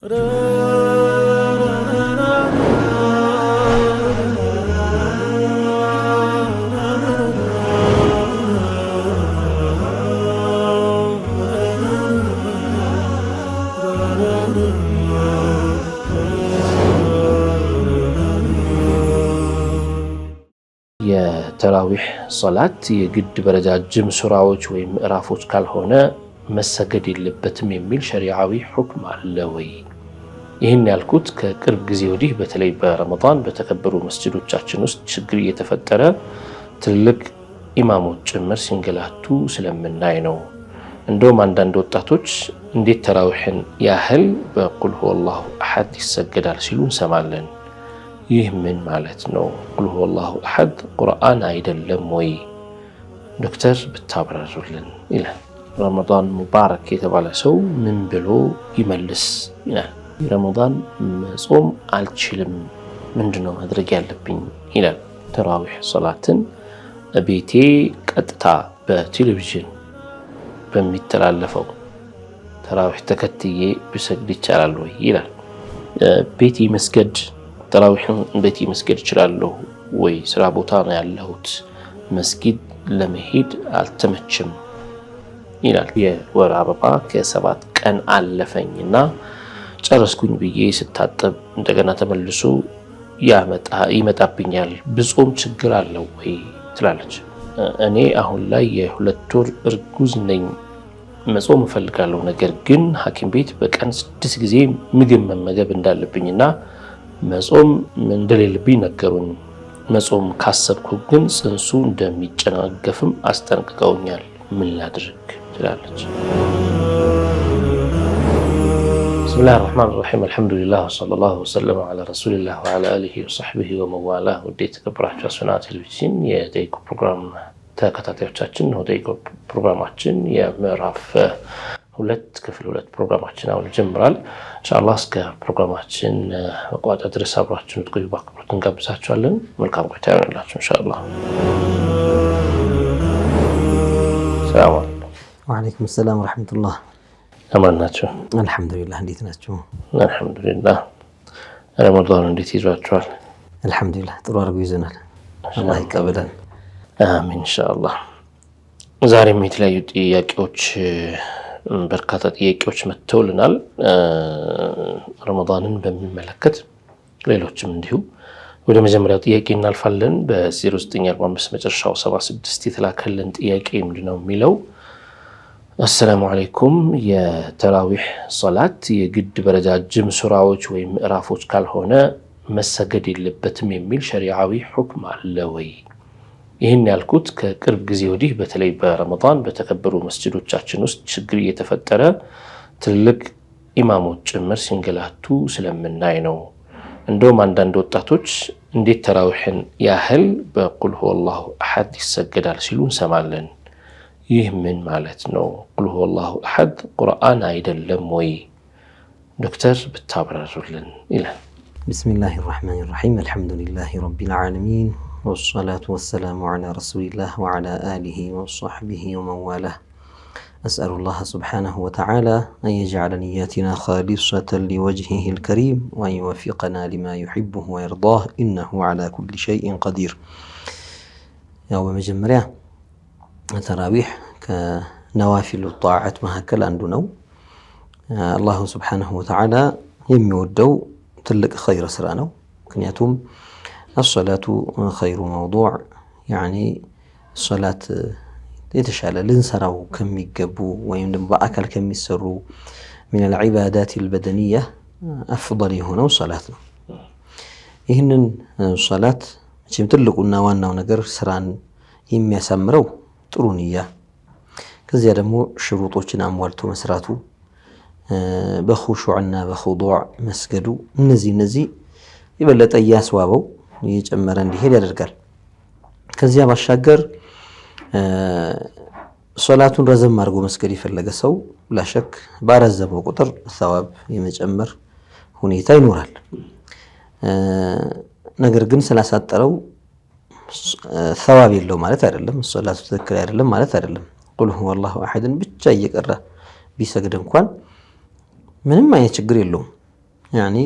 የተራዊህ ሶላት የግድ በረጃጅም ሱራዎች ወይም ምዕራፎች ካልሆነ መሰገድ የለበትም የሚል ሸሪዓዊ ሁክም አለ ወይ? ይህን ያልኩት ከቅርብ ጊዜ ወዲህ በተለይ በረመዳን በተከበሩ መስጂዶቻችን ውስጥ ችግር እየተፈጠረ ትልቅ ኢማሞች ጭምር ሲንገላቱ ስለምናይ ነው። እንደውም አንዳንድ ወጣቶች እንዴት ተራዊህን ያህል በቁል ሁወላሁ አሐድ ይሰገዳል ሲሉ እንሰማለን። ይህ ምን ማለት ነው? ቁል ሁወላሁ አሐድ ቁርአን አይደለም ወይ? ዶክተር ብታብራሩልን ይላል። ረመዳን ሙባረክ የተባለ ሰው ምን ብሎ ይመልስ ይላል። ረመዳን መጾም አልችልም፣ ምንድነው ማድረግ ያለብኝ ይላል። ተራዊህ ሶላትን ቤቴ ቀጥታ በቴሌቪዥን በሚተላለፈው ተራዊህ ተከትዬ ብሰግድ ይቻላል ወይ ይላል። ቤቴ መስገድ ተራዊህን ቤቴ መስገድ ይችላለሁ ወይ? ስራ ቦታ ነው ያለሁት፣ መስጊድ ለመሄድ አልተመችም ይላል። የወር አበባ ከ7 ቀን አለፈኝና ጨረስኩኝ ብዬ ስታጠብ እንደገና ተመልሶ ይመጣብኛል፣ ብጾም ችግር አለው ወይ ትላለች። እኔ አሁን ላይ የ2 ወር እርጉዝ ነኝ፣ መጾም እፈልጋለሁ። ነገር ግን ሐኪም ቤት በቀን 6 ጊዜ ምግብ መመገብ እንዳለብኝና መጾም እንደሌለብኝ ነገሩኝ። መጾም ካሰብኩ ግን ጽንሱ እንደሚጨናገፍም አስጠንቅቀውኛል። ምን ላድርግ ትላለች። ብስሚላህ ራህማን ራሒም አልሐምዱሊላህ ወሰለላሁ ወሰለም ዐላ ረሱሊላህ ወዐላ አሊሂ ወሰሕቢሂ ወመዋላህ። ውድ የተከበራችሁ ሱና ቴሌቪዥን የደቂቁ ፕሮግራም ተከታታዮቻችን፣ ደቂቁ ፕሮግራማችን የምዕራፍ 2 ክፍል 2 ፕሮግራማችን አሁን ጀምራል። ኢንሻአላህ እስከ ፕሮግራማችን መቋጫ ድረስ አብራችሁን ትቆዩ በአክብሮት እንጋብዛችኋለን። መልካም ቆይታ ይሆንላችሁ ኢንሻአላህ። ሰላም አለይኩም። ወአለይኩም ሰላም ወራህመቱላህ። አማን ናችሁ? አልሐምዱሊላህ። እንዴት ናችሁ? አልሐምዱሊላህ። ረመዳን እንዴት ይዟችኋል? አልሐምዱሊላህ ጥሩ አድርጎ ይዘናል። አላህ ይቀበለን። አሚን ኢንሻአላህ። ዛሬም የተለያዩ ጥያቄዎች በርካታ ጥያቄዎች መጥተውልናል። ረመዳንን በሚመለከት ሌሎችም እንዲሁ። ወደ መጀመሪያው ጥያቄ እናልፋለን። በ0945 መጨረሻው 76 የተላከልን ጥያቄ ምንድነው የሚለው? አሰላሙ አለይኩም፣ የተራዊህ ሶላት የግድ በረጃጅም ሱራዎች ወይም ምዕራፎች ካልሆነ መሰገድ የለበትም የሚል ሸሪዓዊ ሁክም አለ ወይ? ይህን ያልኩት ከቅርብ ጊዜ ወዲህ በተለይ በረመዳን በተከበሩ መስጂዶቻችን ውስጥ ችግር እየተፈጠረ ትልቅ ኢማሞች ጭምር ሲንገላቱ ስለምናይ ነው። እንደውም አንዳንድ ወጣቶች እንዴት ተራዊህን ያህል በቁል ሁወላሁ አሐድ ይሰገዳል ሲሉ እንሰማለን። ይህ ምን ማለት ነው? ቁል ሁወላሁ አሐድ ቁርአን አይደለም ወይ? ዶክተር ብታብራሩልን ይላል። ቢስሚላሂ ራህማኒ ራሒም አልሐምዱሊላሂ ረቢል ዓለሚን والصلاة والسلام على رسول الله وعلى آله وصحبه ومن والاه. أسأل الله سبحانه وتعالى أن يجعل نياتنا خالصة لوجهه الكريم وأن يوفقنا لما يحبه ويرضاه إنه على كل شيء قدير. يوم مجمريا تراويح كنوافل الطاعات مهكل عندنا الله سبحانه وتعالى يمودو تلك خير سرانو كنياتهم الصلاة خير موضوع، يعني الصلاة يتشعل لنسرو كم يقبو ويندم بأكل كم يسرو من العبادات البدنية أفضل هنا الصلاة. إهن الصلاة تمتلقوا وانا ونقر سران يمي يسمرو طرونية كذي دمو شروطوچنا أموالتو مسراتو بخشوعنا بخضوع مسجدو نزي يبلت أياس وابو يجمر እንዲሄድ ያደርጋል። ከዚያ ባሻገር ሶላቱን ረዘም አድርጎ መስገድ የፈለገ ሰው ላሸክ ባረዘመው ቁጥር ሰዋብ የመጨመር ሁኔታ ይኖራል። ነገር ግን ስላሳጠረው ሰዋብ የለው ማለት አይደለም። ሶላቱ ትክክል አይደለም ማለት አይደለም። ቁል ሁወላሁ አሐድን ብቻ እየቀራ ቢሰግድ እንኳን ምንም አይነት ችግር የለውም። ያኒ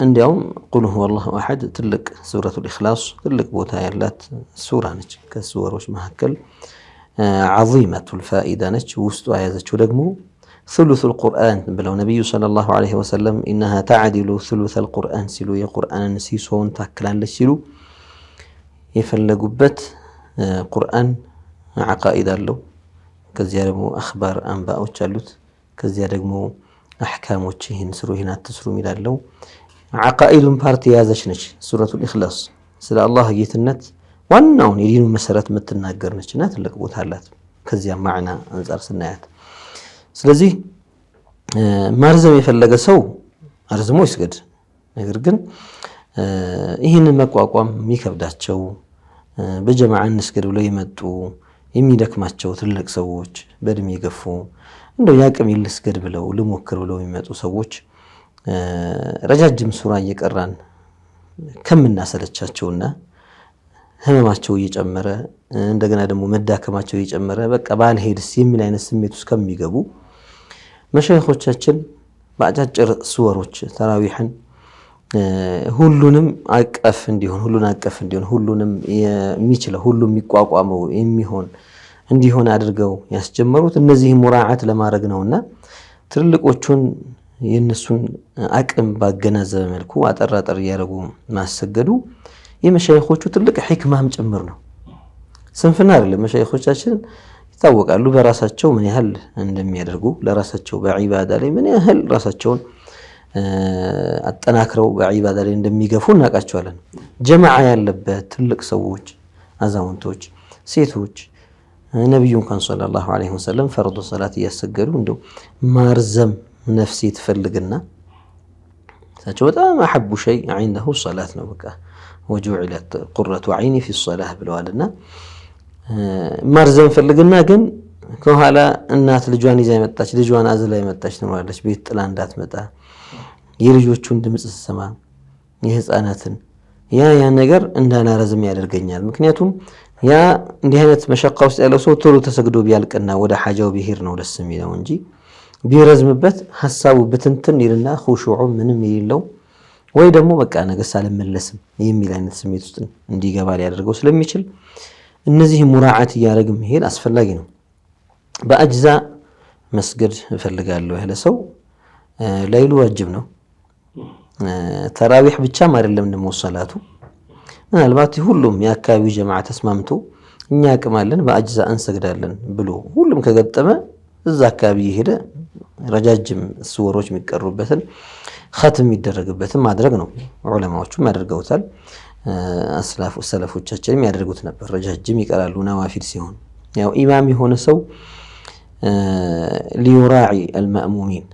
እንዲያውም ቁል ሁወ አላሁ አሐድ ትልቅ ሱረቱል ኢኽላስ ትልቅ ቦታ ያላት ሱራ ነች። ከሱወሮች መካከል ዐዚመቱል ፋኢዳ ነች። ውስጡ የያዘችው ደግሞ ሱሉሱል ቁርአን ብለው ነቢዩ ሰለላሁ ዐለይሂ ወሰለም ኢነሃ ተዕዲሉ ሱሉሰል ቁርአን ሲሉ የቁርአንን ሲሶውን ታክላለች ሲሉ የፈለጉበት ቁርአን ዓቃኢድ አለው። ከዚያ ደግሞ አኽባር አንባዎች አሉት። ከዚያ ደግሞ አሕካሞች ይህን ስሩ ይህን አትስሩ የሚላለው ዓቃኢዱን ፓርቲ የያዘች ነች ሱረቱል ኢኽላስ። ስለ አላህ ጌትነት ዋናውን የዲኑን መሰረት የምትናገር ነችና ትልቅ ቦታ አላት ከዚያ ማዕና አንጻር ስናያት። ስለዚህ ማርዘም የፈለገ ሰው አርዝሞ ይስገድ። ነገር ግን ይህንን መቋቋም የሚከብዳቸው በጀማዓ እንስገድ ብለው የመጡ የሚደክማቸው ትልቅ ሰዎች በእድሜ የገፉ እንደው ያቅም ይልስገድ ብለው ልሞክር ብለው የሚመጡ ሰዎች ረጃጅም ሱራ እየቀራን ከምናሰለቻቸውና ህመማቸው እየጨመረ እንደገና ደግሞ መዳከማቸው እየጨመረ በቃ ባልሄድስ የሚል አይነት ስሜት ውስጥ ከሚገቡ መሻይኾቻችን በአጫጭር ሱወሮች ተራዊሕን ሁሉንም አቀፍ እንዲሆን ሁሉንም የሚችለው ሁሉም የሚቋቋመው የሚሆን እንዲሆን አድርገው ያስጀመሩት እነዚህ ሙራዓት ለማድረግ ነውና ትልልቆቹን የነሱን አቅም ባገናዘበ መልኩ አጠራጠር እያደረጉ ማሰገዱ የመሻይኾቹ ትልቅ ሕክማም ጭምር ነው። ስንፍና አይደለም። መሻይኾቻችን ይታወቃሉ በራሳቸው ምን ያህል እንደሚያደርጉ ለራሳቸው በዒባዳ ላይ ምን ያህል ራሳቸውን አጠናክረው በዒባዳ ላይ እንደሚገፉ እናውቃቸዋለን። ጀማዓ ያለበት ትልቅ ሰዎች፣ አዛውንቶች፣ ሴቶች ነቢዩ እንኳን ሰለላሁ ዐለይሂ ወሰለም ፈርዱ ሰላት እያሰገዱ እንደው ማርዘም ነፍሴ ትፈልግና እሳቸው በጣም አሐቡ ሸይ ዐንደሁ ሰላት ነው። በቃ ወጁዒለት ቁረቱ ዐይኒ ፊ ሰላህ ብለዋልና ማርዘም ፈልግና ግን ከኋላ እናት ልጇን ይዛ የመጣች ልጇን አዝላ የመጣች ትኖራለች። ቤት ጥላ እንዳትመጣ የልጆቹን ድምፅ ስሰማ የህፃናትን ያ ነገር እንዳላረዝም ያደርገኛል። ምክንያቱም ያ እንዲህ አይነት መሸቃ ውስጥ ያለው ሰው ቶሎ ተሰግዶ ቢያልቅና ወደ ሐጃው ቢሄድ ነው ደስ የሚለው እንጂ ቢረዝምበት ሐሳቡ ብትንትን ይልና ኹሹዑ ምንም የሌለው ወይ ደግሞ በቃ ነገስ አልመለስም የሚል አይነት ስሜት ውስጥ እንዲገባ ሊያደርገው ስለሚችል እነዚህ ሙራዓት እያደረግ መሄድ አስፈላጊ ነው። በአጅዛ መስገድ እፈልጋለሁ ያለ ሰው ላይሉ ዋጅብ ነው። ተራዊሕ ብቻም አይደለም ደግሞ ሰላቱ ምናልባት ሁሉም የአካባቢው ጀማዓ ተስማምቶ እኛ አቅማለን በአጅዛ እንሰግዳለን ብሎ ሁሉም ከገጠመ እዛ አካባቢ የሄደ ረጃጅም ሱወሮች የሚቀሩበትን ኸትም የሚደረግበትን ማድረግ ነው። ዑለማዎቹም ያደርገውታል። ሰለፎቻችንም ያደርጉት ነበር። ረጃጅም ይቀራሉ ነዋፊል ሲሆን። ያው ኢማም የሆነ ሰው ሊዩራዒ አልማእሙሚን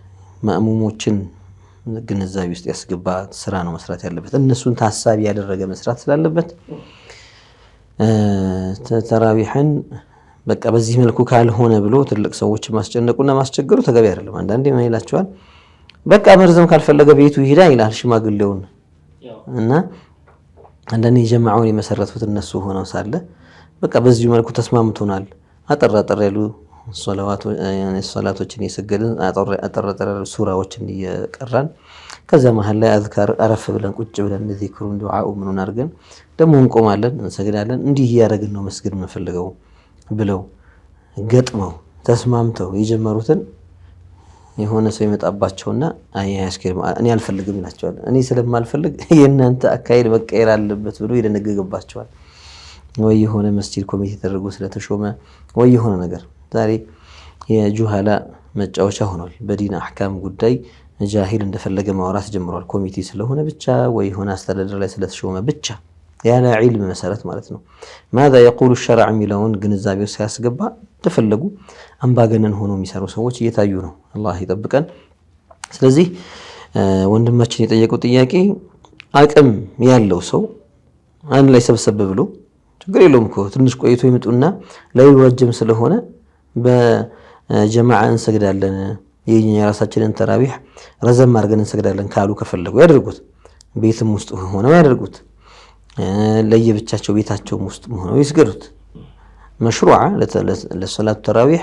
ማእሙሞችን ግንዛቤ ውስጥ ያስገባ ስራ ነው መስራት ያለበት። እነሱን ታሳቢ ያደረገ መስራት ስላለበት ተራዊሕን በቃ በዚህ መልኩ ካልሆነ ብሎ ትልቅ ሰዎች ማስጨነቁና ማስቸገሩ ተገቢ አይደለም። አንዳንዴ ምን ይላቸዋል፣ በቃ መርዘም ካልፈለገ ቤቱ ይሄዳ ይላል ሽማግሌውን። እና አንዳንዴ ጀማዓውን የመሰረቱት እነሱ ሆነው ሳለ በቃ በዚህ መልኩ ተስማምቶናል አጠራጠር ያሉ ሶላቶችን የሰገድን አጠራጠር ያሉ ሱራዎችን እየቀራን ከዛ መሀል ላይ አዝካር አረፍ ብለን ቁጭ ብለን ዚክሩን ዱዓኡ ምኑን አድርገን ደግሞ እንቆማለን እንሰግዳለን። እንዲህ እያደረግን ነው መስገድ የምንፈልገው ብለው ገጥመው ተስማምተው የጀመሩትን የሆነ ሰው ይመጣባቸውና አያስከር እኔ አልፈልግም ይላቸዋል። እኔ ስለማልፈልግ የእናንተ አካሄድ መቀየር አለበት ብሎ ይደነግግባቸዋል። ወይ የሆነ መስጂድ ኮሚቴ ተደርጎ ስለተሾመ ወይ የሆነ ነገር ዛሬ የጁሃላ መጫወቻ ሆኗል። በዲን አህካም ጉዳይ ጃሂል እንደፈለገ ማውራት ጀምሯል። ኮሚቴ ስለሆነ ብቻ ወይ የሆነ አስተዳደር ላይ ስለተሾመ ብቻ ያለ ዒልም መሰረት ማለት ነው። ማዛ የቁሉ ሸርዕ የሚለውን ግንዛቤው ሲያስገባ እንደፈለጉ አምባገነን ሆኖ የሚሰሩ ሰዎች እየታዩ ነው። አላህ ይጠብቀን። ስለዚህ ወንድማችን የጠየቀው ጥያቄ አቅም ያለው ሰው አንድ ላይ ሰብሰብ ብሎ ችግር የለውም እኮ ትንሽ ቆይቶ ይመጡና ላይሉ ዋጅብ ስለሆነ በጀማዓ እንሰግዳለን የራሳችንን ተራዊሕ ረዘም አድርገን እንሰግዳለን ካሉ ከፈለጉ ያደርጉት። ቤትም ውስጥ ሆነው ያደርጉት። ለየብቻቸው ቤታቸውም ውስጥ ሆነው ይስገዱት። መሽሩዓ ለሰላቱ ተራዊሕ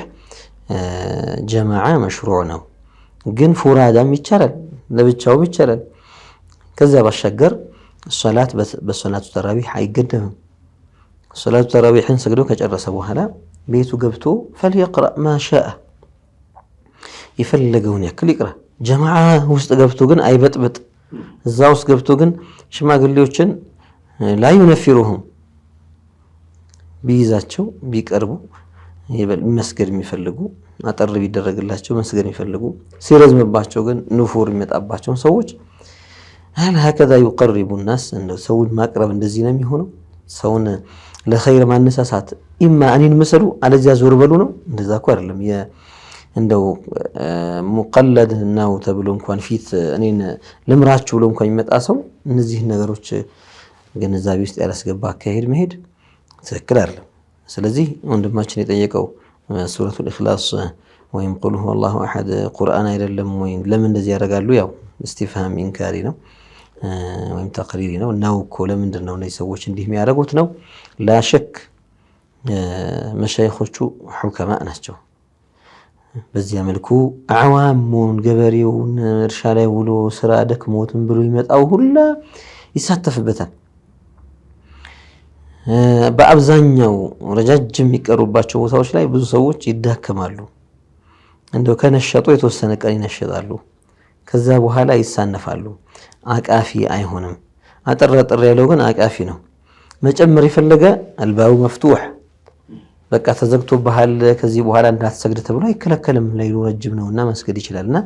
ጀማዓ መሽሩዕ ነው። ግን ፉራዳም ይቻላል። ለብቻው ይቻላል። ከዛ ባሻገር ሶላት በሶላቱ ተራዊህ አይገደምም። ሶላቱ ተራዊህን ሰግዶ ከጨረሰ በኋላ ቤቱ ገብቶ فليقرأ ما شاء የፈለገውን ያክል ይቅራ። ጀማዓ ውስጥ ገብቶ ግን አይበጥበጥ። እዛ ውስጥ ገብቶ ግን ሽማግሌዎችን لا ينفرهم ቢይዛቸው ቢቀርቡ መስገድ የሚፈልጉ አጠር ቢደረግላቸው መስገድ የሚፈልጉ ሲረዝምባቸው ግን ንፉር የሚመጣባቸው ሰዎች هل هكذا يقرب الناس እንደው ሰውን ማቅረብ እንደዚህ ነው የሚሆነው? ሰውን ለኸይር ማነሳሳት ኢማ እኔን መሰሉ አለዚያ ዞር በሉ ነው? እንደዛ እኮ አይደለም። እንደው ሙቀለድ ነው ተብሎ እንኳን ፊት እኔን ልምራችሁ ብሎ እንኳን የሚመጣ ሰው እነዚህ ነገሮች ግንዛቤ ውስጥ ያላስገባ አካሄድ መሄድ ትክክል አይደለም። ስለዚህ ወንድማችን የጠየቀው ሱረቱል ኢኽላስ ወይም ቁል ሁወ አላሁ አሐድ ቁርአን አይደለም ወይ ለምን እንደዚህ ያደርጋሉ? ያው እስቲፍሃም ኢንካሪ ነው ወይም ተቅሪሪ ነው። እናው እኮ ለምንድን ነው እነዚህ ሰዎች እንዲህ የሚያደርጉት ነው? ላሸክ መሻይኾቹ ሑከማ ናቸው። በዚያ መልኩ አዕዋሙን ገበሬውን እርሻ ላይ ውሎ ስራ ደክሞትን ብሎ ይመጣው ሁላ ይሳተፍበታል። በአብዛኛው ረጃጅም የሚቀሩባቸው ቦታዎች ላይ ብዙ ሰዎች ይዳከማሉ። እንደው ከነሸጡ የተወሰነ ቀን ይነሸጣሉ። ከዛ በኋላ ይሳነፋሉ። አቃፊ አይሆንም። አጠር ያለው ግን አቃፊ ነው። መጨመር የፈለገ አልባቡ መፍቱህ በቃ ተዘግቶብሃል ከዚህ በኋላ እንዳትሰግድ ተብሎ አይከለከልም። ሌሊቱ ረጅም ነውና መስገድ ይችላልና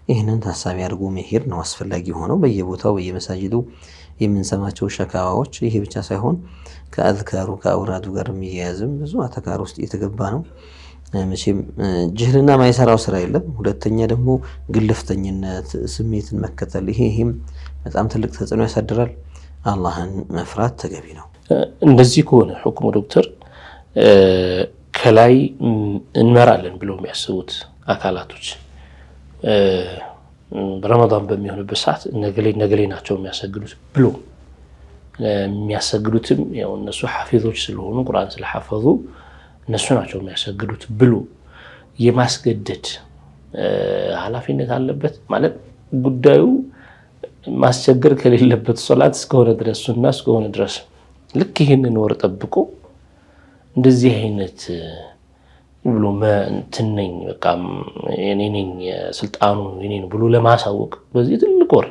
ይህንን ታሳቢ አድርጎ መሄድ ነው አስፈላጊ ሆነው። በየቦታው በየመሳጅዱ የምንሰማቸው ሸካዋዎች ይሄ ብቻ ሳይሆን ከአዝካሩ ከአውራዱ ጋር የሚያያዝም ብዙ አተካር ውስጥ የተገባ ነው። መቼም ጅህልና ማይሰራው ስራ የለም። ሁለተኛ ደግሞ ግልፍተኝነት፣ ስሜትን መከተል ይሄም በጣም ትልቅ ተጽዕኖ ያሳድራል። አላህን መፍራት ተገቢ ነው። እንደዚህ ከሆነ ሁክሙ ዶክተር ከላይ እንመራለን ብለው የሚያስቡት አካላቶች ረመዳን በሚሆንበት ሰዓት ነገሌ ናቸው የሚያሰግዱት ብሎ የሚያሰግዱትም ያው እነሱ ሐፊዞች ስለሆኑ ቁርአን ስለሐፈዙ እነሱ ናቸው የሚያሰግዱት ብሎ የማስገደድ ኃላፊነት አለበት ማለት ጉዳዩ ማስቸገር ከሌለበት ሶላት እስከሆነ ድረስ ሱና እስከሆነ ድረስ ልክ ይሄንን ወር ጠብቆ እንደዚህ አይነት ብሎ እንትነኝ በቃ እኔ ነኝ ስልጣኑ እኔ ነው ብሎ ለማሳወቅ በዚህ ትልቅ ወር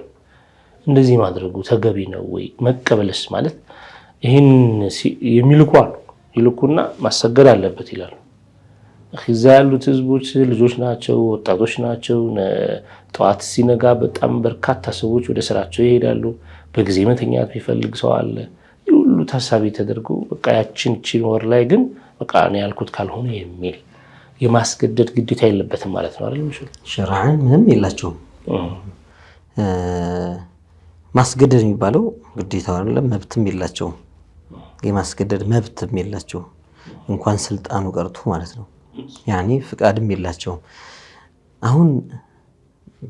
እንደዚህ ማድረጉ ተገቢ ነው ወይ? መቀበልስ ማለት ይሄን የሚልኩ አሉ ይልኩና ማሰገድ አለበት ይላሉ። እዛ ያሉት ህዝቦች ልጆች ናቸው፣ ወጣቶች ናቸው። ጠዋት ሲነጋ በጣም በርካታ ሰዎች ወደ ስራቸው ይሄዳሉ። በጊዜ መተኛት የሚፈልግ ሰው አለ። ሁሉ ታሳቢ ተደርጎ በቃ ያችን ወር ላይ ግን በቃ እኔ ያልኩት ካልሆነ የሚል የማስገደድ ግዴታ የለበትም ማለት ነው አይደል? ሸርዓን ምንም የላቸውም። ማስገደድ የሚባለው ግዴታው አይደለም፣ መብትም የላቸውም። የማስገደድ መብትም የላቸውም እንኳን ስልጣኑ ቀርቶ ማለት ነው። ያኒ ፍቃድም የላቸውም። አሁን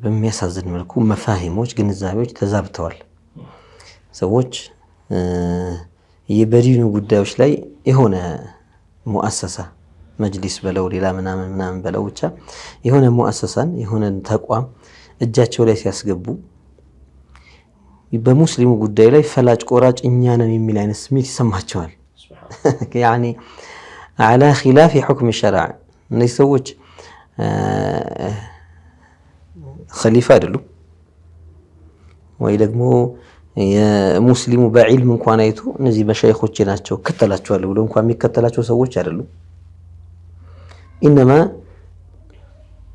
በሚያሳዝን መልኩ መፋሂሞች ግንዛቤዎች ተዛብተዋል። ሰዎች የበዲኑ ጉዳዮች ላይ የሆነ ሙአሰሳ መጅሊስ በለው ሌላ ምናምን በለው ብቻ የሆነ ሙአሰሳን የሆነ ተቋም እጃቸው ላይ ሲያስገቡ በሙስሊሙ ጉዳይ ላይ ፈላጭ ቆራጭ እኛ ነን የሚል አይነት ስሜት ይሰማቸዋል። ያኒ على خلاف حكم الشرع እነዚህ ሰዎች ኸሊፋ አይደሉም ወይ ደግሞ የሙስሊሙ በዒልም እንኳን አይቶ እነዚህ መሻይኾች ናቸው ከተላቸዋል ብሎ እንኳን የሚከተላቸው ሰዎች አይደሉም። ኢነማ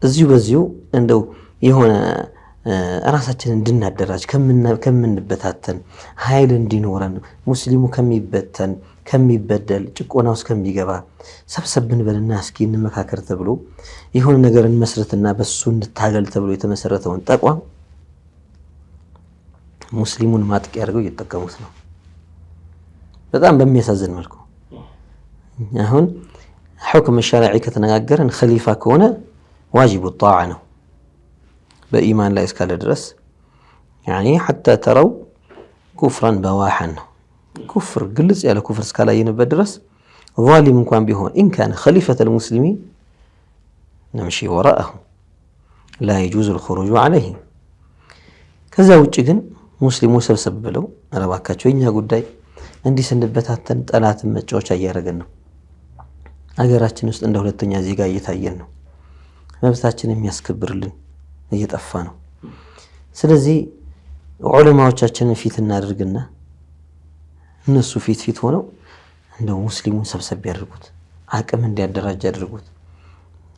በዚሁ እንደው የሆነ ራሳችንን እንድናደራጅ ከምንበታተን ኃይል እንዲኖረን ሙስሊሙ ከሚበተን ከሚበደል ጭቆና ውስጥ ከሚገባ ሰብሰብን በልና እስኪ እንመካከር ተብሎ የሆነ ነገርን መስረትና በሱ እንታገል ተብሎ የተመሰረተውን ተቋም ሙስሊሙን ማጥቂያ አድርገው እየተጠቀሙት ነው። በጣም በሚያሳዝን መልኩ አሁን ሁክም ሸርዒ ከተነጋገረን ኸሊፋ ከሆነ ዋጅቡ ጣዓ ነው በኢማን ላይ እስካለ ድረስ ያኒ حتى ተረው ኩፍራን በዋሐን ነው። ኩፍር ግልጽ ያለ ኩፍር እስካላየንበት ድረስ ዛሊም እንኳን ቢሆን إن كان خليفة المسلمين نمشي وراءه لا يجوز الخروج عليه ከዛ ውጪ ግን ሙስሊሙ ሰብሰብ ብለው አረባካቸው የኛ ጉዳይ እንዲህ ስንበታተን ጠላትን መጫወቻ እያደረገን ነው። ሀገራችን ውስጥ እንደ ሁለተኛ ዜጋ እየታየን ነው። መብታችን የሚያስከብርልን እየጠፋ ነው። ስለዚህ ዑለማዎቻችንን ፊት እናድርግና እነሱ ፊት ሆነው እንደው ሙስሊሙን ሰብሰብ ያድርጉት፣ አቅም እንዲያደራጅ ያድርጉት።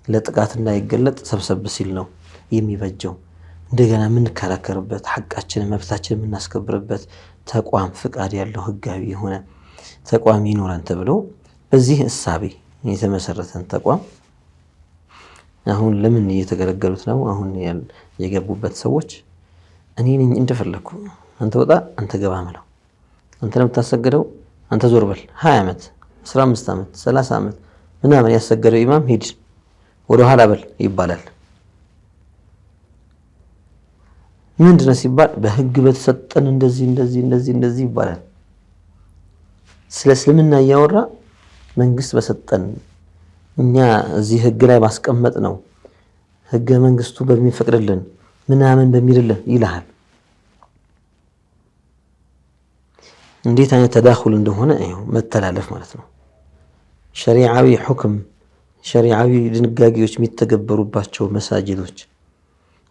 ለጥቃት እንዳይገለጥ ሰብሰብ ሲል ነው የሚበጀው። እንደገና የምንከራከርበት ሐቃችንን መብታችንን የምናስከብርበት ተቋም ፍቃድ ያለው ህጋዊ የሆነ ተቋም ይኖራን ተብሎ በዚህ እሳቤ የተመሰረተን ተቋም አሁን ለምን እየተገለገሉት ነው? አሁን የገቡበት ሰዎች እኔ ነኝ እንደፈለኩ አንተ ወጣ አንተ ገባ ማለት አንተ ነው የምታሰገደው አንተ ዞር በል 20 ዓመት 15 ዓመት 30 ዓመት ምናምን ያሰገደው ኢማም ሂድ ወደ ኋላ በል ይባላል። ምንድነው ሲባል በህግ በተሰጠን እንደዚህ ይባላል። ስለ እስልምና እያወራ መንግስት በሰጠን እኛ እዚህ ህግ ላይ ማስቀመጥ ነው ህገ መንግስቱ በሚፈቅድልን ምናምን በሚልልን ይልሃል። እንዴት አይነት ተዳኹል እንደሆነ ይኸው መተላለፍ ማለት ነው። ሸሪዓዊ ሁክም ሸሪዓዊ ድንጋጌዎች የሚተገበሩባቸው መሳጅዶች፣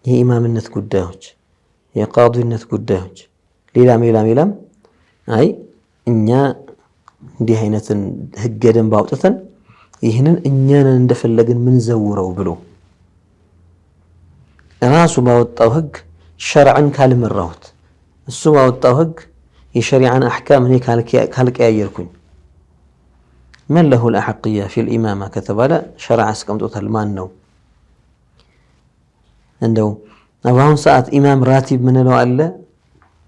የኢማምነት ጉዳዮች፣ የቃዲነት ጉዳዮች ሌላም አይ እኛ እንዲህ አይነትን ህገ ደንብ አውጥተን ይህንን እኛን እንደፈለግን ምን ዘውረው ብሎ ራሱ ባወጣው ህግ ሸርዓን ካልመራሁት እሱ ባወጣው ህግ የሸሪዓን አህካም እኔ ካልቀያየርኩኝ من له الأحقية في الإمامة كتبالا شرع اسكمتوتال مان نو عندو أباهم ساعات إمام راتب من لو ألا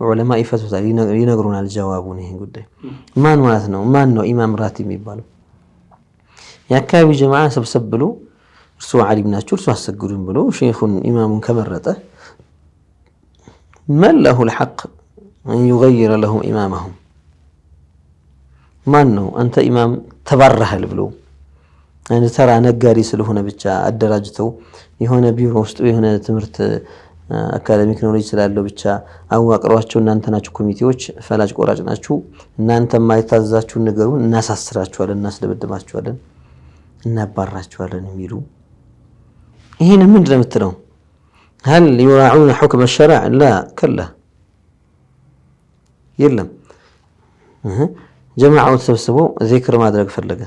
علماء يفتوتال ينقرون الجوابون هين قدي مان مالتنا مان نو إمام راتب يبالو يا كابي جماعة سبسبلو رسوا علي بناتشو رسوا السجرون بلو شيخ إمام كمرته من له الحق أن يغير لهم إمامهم ማን ነው አንተ ኢማም ተባረሃል ብሎ አንተ ተራ ነጋሪ ስለሆነ ብቻ አደራጅተው የሆነ ቢሮ ውስጥ የሆነ ትምህርት አካዳሚክ ኖሌጅ ስላለው ብቻ አዋቅሯቸው እናንተ ናችሁ ኮሚቴዎች ፈላጭ ቆራጭ ናችሁ እናንተ ማይታዛችሁ ነገሩን እናሳስራችኋለን እናስደብድባችኋለን እናባራችኋለን የሚሉ ይሄን ምንድነው የምትለው? هل يراعون حكم الشرع؟ لا كلا የለም ጀማዓው ተሰብስበው ዚክር ማድረግ ፈለገ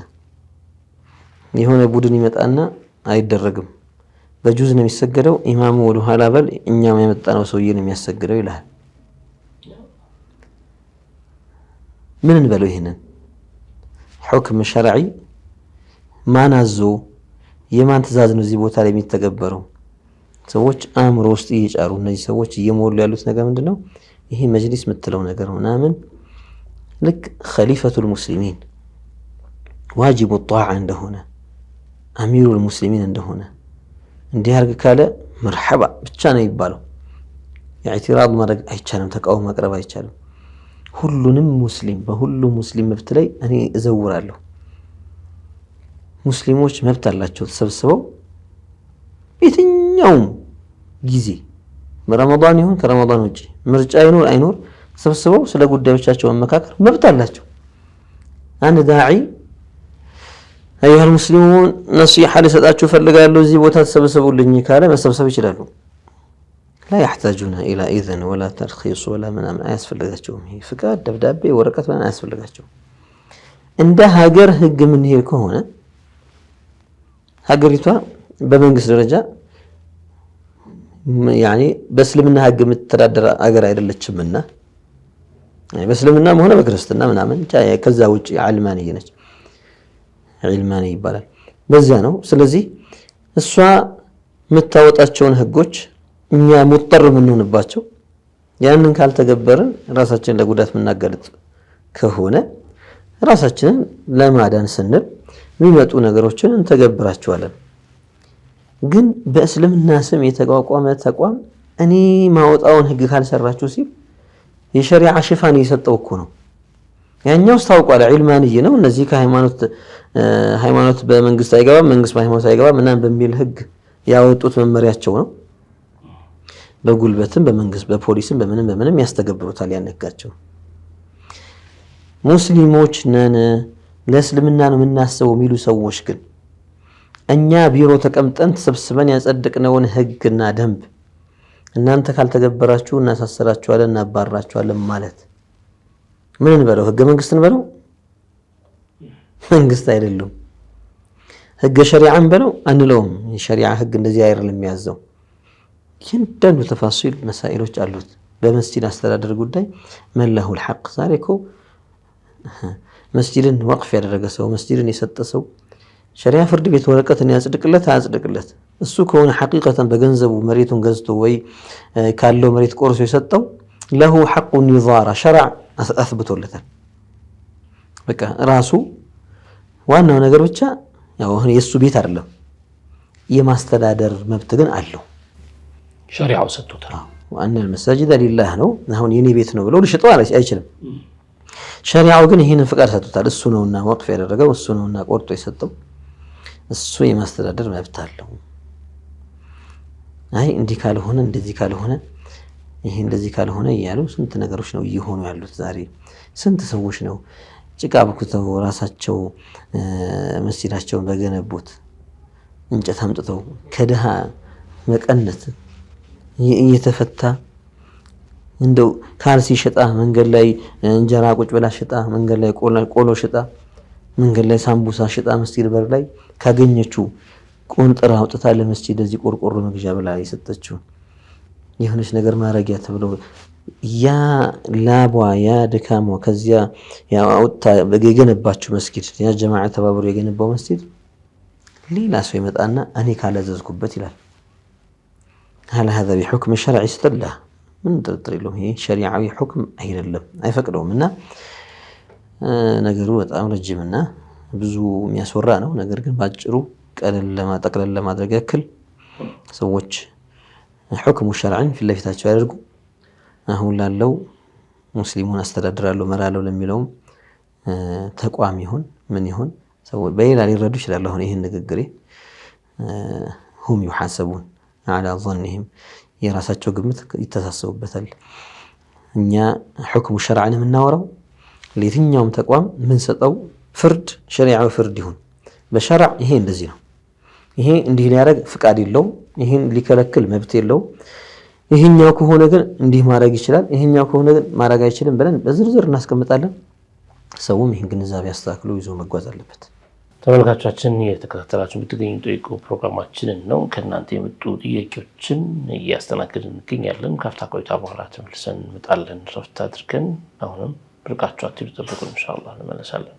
የሆነ ቡድን ይመጣና አይደረግም በጁዝ ነው የሚሰገደው ኢማሙ ወደ ኋላ በል እኛም የመጣነው ሰውዬን የሚያሰግደው ይላል። ምን እንበለው? ይሄንን ሁክም ሸርዒ ማን አዞ የማን ትእዛዝ ነው እዚህ ቦታ ላይ የሚተገበረው? ሰዎች አእምሮ ውስጥ እየጫሩ እነዚህ ሰዎች እየሞሉ ያሉት ነገር ምንድነው? ይሄ መጅሊስ የምትለው ነገር ምናምን لك خليفة المسلمين واجب الطاعة عندهنا أمير المسلمين عندهنا عندي هرق كاله مرحبا بتشانا يبالو اعتراض مرق ايتشانم تقاو مقرب ايتشانم ሁሉንም ሙስሊም በሁሉ ሙስሊም መብት ላይ እኔ እዘውራለሁ። ሙስሊሞች መብት አላቸው ተሰብስበው የትኛውም ጊዜ ረመዳን ይሁን ከረመዳን ውጪ ምርጫ ይኖር አይኖር ሰብስበው ስለ ጉዳዮቻቸው መመካከር መብት አላቸው። አንድ ዳዒ አዩሃ ሙስሊሙን ነሲሃ ለሰጣችሁ ፈልጋለሁ እዚህ ቦታ ተሰብስቡልኝ ካለ መሰብሰብ ይችላሉ። لا يحتاجون الى اذن ولا ترخيص ولا ምናምን አያስፈልጋቸውም። ይሄ ፍቃድ ደብዳቤ ወረቀት ምናምን አያስፈልጋቸውም። እንደ ሀገር ህግ ምን ይሄ ከሆነ ሀገሪቷ በመንግስት ደረጃ يعني በእስልምና ህግ የምትተዳደር ሀገር አይደለችምና በእስልምናም ሆነ በክርስትና ምናምን ከዛ ውጪ ዓልማንይ ነች። ዓልማንይ ይባላል በዛ ነው። ስለዚህ እሷ የምታወጣቸውን ህጎች እኛ ሙጥር ምንሆንባቸው ያንን ካልተገበርን ራሳችንን ለጉዳት ምናጋልጥ ከሆነ ራሳችንን ለማዳን ስንል የሚመጡ ነገሮችን እንተገብራቸዋለን። ግን በእስልምና ስም የተቋቋመ ተቋም እኔ ማውጣውን ህግ ካልሰራችሁ ሲል የሸሪዓ ሽፋን እየሰጠው እኮ ነው። ያኛው ታውቋል ዓልማንይ ነው። እነዚህ ሃይማኖት በመንግስት አይገባም መንግስት በሃይማኖት አይገባም እና በሚል ህግ ያወጡት መመሪያቸው ነው። በጉልበትም በመንግስት በፖሊስም በምንም ያስተገብሩታል ያን ህጋቸው። ሙስሊሞች ነን ለእስልምና ነው የምናስበው የሚሉ ሰዎች ግን እኛ ቢሮ ተቀምጠን ተሰብስበን ያጸደቅነውን ህግና ደንብ እናንተ ካልተገበራችሁ እናሳስራችኋለን እናባራችኋለን ማለት ምን እንበለው? ህገ መንግስት እንበለው? መንግስት አይደለም። ህገ ሸሪዓን በለው አንለውም። የሸሪዓ ህግ እንደዚህ አይደለም የሚያዘው። እያንዳንዱ ተፋሲል መሳኢሎች አሉት። በመስጂድ አስተዳደር ጉዳይ መላሁል ሐቅ። ዛሬ እኮ መስጂድን ወቅፍ ያደረገ ሰው መስጂድን የሰጠ ሰው ሸሪዓ ፍርድ ቤት ወረቀትን ያጽድቅለት አያጽድቅለት እሱ ከሆነ ሐቂቀተን በገንዘቡ መሬቱን ገዝቶ ወይ ካለው መሬት ቆርሶ የሰጠው ለሁ ሐቁ ኒዛራ ሸርዕ አስብቶለታል። በቃ ራሱ ዋናው ነገር ብቻ ያው የሱ ቤት አይደለም የማስተዳደር መብት ግን አለው። ሸሪዓው ሰጥቶታል። ዋና المساجد لله ነው። አሁን የኔ ቤት ነው ብሎ ሊሸጠው አይችልም። ሸሪዓው ግን ይሄንን ፍቃድ ሰጥቶታል። እሱ ነውና ወቅፍ ያደረገው እሱ ነውና ቆርጦ የሰጠው እሱ የማስተዳደር መብት አለው። አይ እንዲህ ካልሆነ እንደዚህ ካልሆነ ይሄ እንደዚህ ካልሆነ እያሉ ስንት ነገሮች ነው እየሆኑ ያሉት ዛሬ። ስንት ሰዎች ነው ጭቃ ብኩተው ራሳቸው መስጂዳቸውን በገነቡት እንጨት አምጥተው ከድሃ መቀነት እየተፈታ እንደው ካልሲ ሸጣ መንገድ ላይ እንጀራ ቁጭ ብላ ሸጣ መንገድ ላይ ቆሎ ሸጣ መንገድ ላይ ሳምቡሳ ሸጣ መስጂድ በር ላይ ካገኘችው ቆንጥራ አውጥታ ለመስጂድ እዚህ ቆርቆሮ መግዣ ብላ የሰጠችው የሆነች ነገር ማረጊያ ተብሎ ያ ላቧ ያ ድካሟ ከዚያ ያ አውጥታ የገነባችው መስጂድ ያ ጀማዓ ተባብሮ የገነባው መስጂድ ሌላ ሰው ይመጣና እኔ ካላዘዝኩበት ይላል። هل هذا بحكم شرعي استدله من ጥርጥር የለውም። ይሄ ሸሪዓዊ ሁክም አይደለም አይፈቅደውም። እና ነገሩ በጣም ረጅምና ብዙ የሚያስወራ ነው። ነገር ግን ባጭሩ ቀለል ለማድረግ ያክል ሰዎች ሁክሙ ሸርዕን ፊት ለፊታቸው ያደርጉ። አሁን ላለው ሙስሊሙን አስተዳድራለሁ መራለሁ ለሚለውም ተቋም ይሁን ምን ይሁን ሰዎች በሌላ ሊረዱ ይችላል። አሁን ይሄን ንግግሬ هم يحاسبون على ظنهم የራሳቸው ግምት ይተሳሰቡበታል። እኛ ሁክሙ ሸርዕን የምናወራው ለየትኛውም ተቋም ምን ሰጠው ፍርድ ሸሪዓዊ ፍርድ ይሁን በሸርዕ ይሄ እንደዚህ ነው ይሄ እንዲህ ሊያደርግ ፍቃድ የለው ይሄን ሊከለክል መብት የለው ይሄኛው ከሆነ ግን እንዲህ ማድረግ ይችላል ይሄኛው ከሆነ ግን ማድረግ አይችልም ብለን በዝርዝር እናስቀምጣለን። ሰውም ይሄን ግንዛቤ አስተካክሎ ይዞ መጓዝ አለበት። ተመልካቾቻችን የተከታተላችሁ የምትገኙ ጠይቁ ፕሮግራማችንን ነው። ከእናንተ የመጡ ጥያቄዎችን እያስተናገድን እንገኛለን። ካፍታ ቆይታ በኋላ ተመልሰን እንመጣለን። ረፍት አድርገን አሁንም ብርቃችሁ አትሉ ጠብቁ። ኢንሻአላህ እንመለሳለን።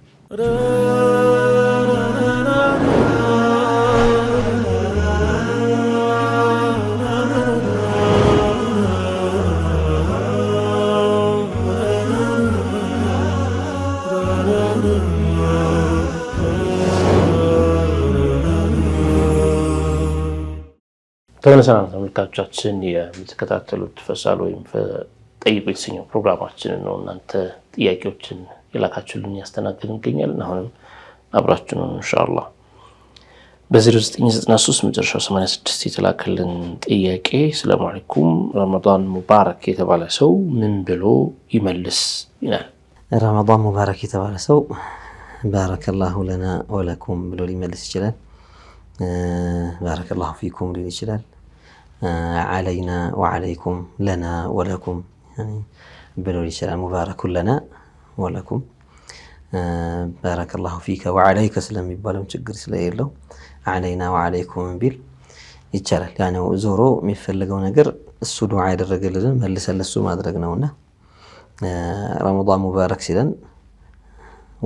ተመልሰናል። ተመልካቾቻችን የምትከታተሉት ፈሳል ወይም ጠይቁ የተሰኘው ፕሮግራማችንን ነው። እናንተ ጥያቄዎችን የላካችሁልን ያስተናግድን እንገኛለን። አሁንም አብራችሁ ነው ኢንሻአላህ። በ0993 መጨረሻው 86 የተላከልን ጥያቄ ሰላም አለይኩም ረመዳን ሙባረክ የተባለ ሰው ምን ብሎ ይመልስ ይላል። ረመዳን ሙባረክ የተባለ ሰው ባረከላሁ ለና ወለኩም ብሎ ሊመልስ ይችላል። ባረከላሁ ፊኩም ሊል ይችላል። አለይና ወአለይኩም ለና ወለኩም ብሎ ይችላል። ሙባረኩን ለና ወለኩም ባረከላሁ ፊከ ወአለይከ ስለሚባለው ችግር ስለሌለው አለይና ወአለይኩም ቢል ይቻላል። ያኔ ዞሮ የሚፈልገው ነገር እሱ ዱዓ ያደረገልን መልሰን ለሱ ማድረግ ነውና ረመዳን ሙባረክ ሲለን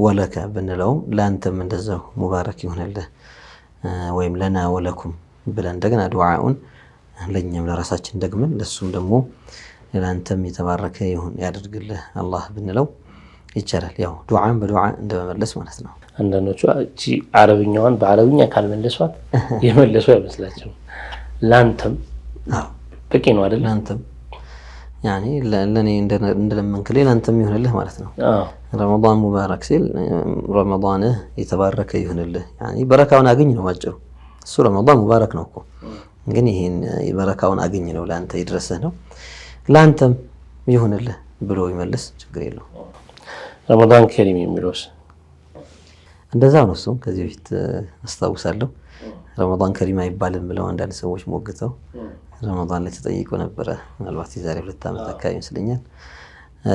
ወለከ ብንለውም ላንተም እንደዛው ሙባረክ ይሁንልህ ወይም ለና ወለኩም ብለን እንደገና ዱዓውን ለኛም ለራሳችን ደግመን ለሱም ደግሞ ላንተም የተባረከ ይሁን ያድርግልህ አላህ ብንለው ይቻላል። ያው ዱዓን በዱዓ እንደመመለስ ማለት ነው። አንዳንዶቹ እቺ አረብኛዋን በአረብኛ ካልመለሷት የመለሱ አይመስላችሁም? ላንተም በቂ ነው አይደል? ላንተም ያኔ ለኔ እንደለመንክልኝ ላንተም ይሁንልህ ማለት ነው። ረመዳን ሙባረክ ሲል ረመዳንህ የተባረከ ይሁንልህ ያኔ በረካውን አግኝ ነው ባጭሩ። እሱ ረመዳን ሙባረክ ነው እኮ ግን ይሄን የበረካውን አገኝ ነው ላንተ ይድረስህ ነው ላንተም ይሁንልህ ብሎ ይመልስ ችግር የለው። ረመዳን ከሪም የሚለውስ እንደዛው ነው። እሱም ከዚህ በፊት አስታውሳለሁ ረመዳን ከሪም አይባልም ብለው አንዳንድ ሰዎች ሞግተው ረመዳን ላይ ተጠይቆ ነበረ። ምናልባት የዛሬ 2 ዓመት አካባቢ ይመስለኛል።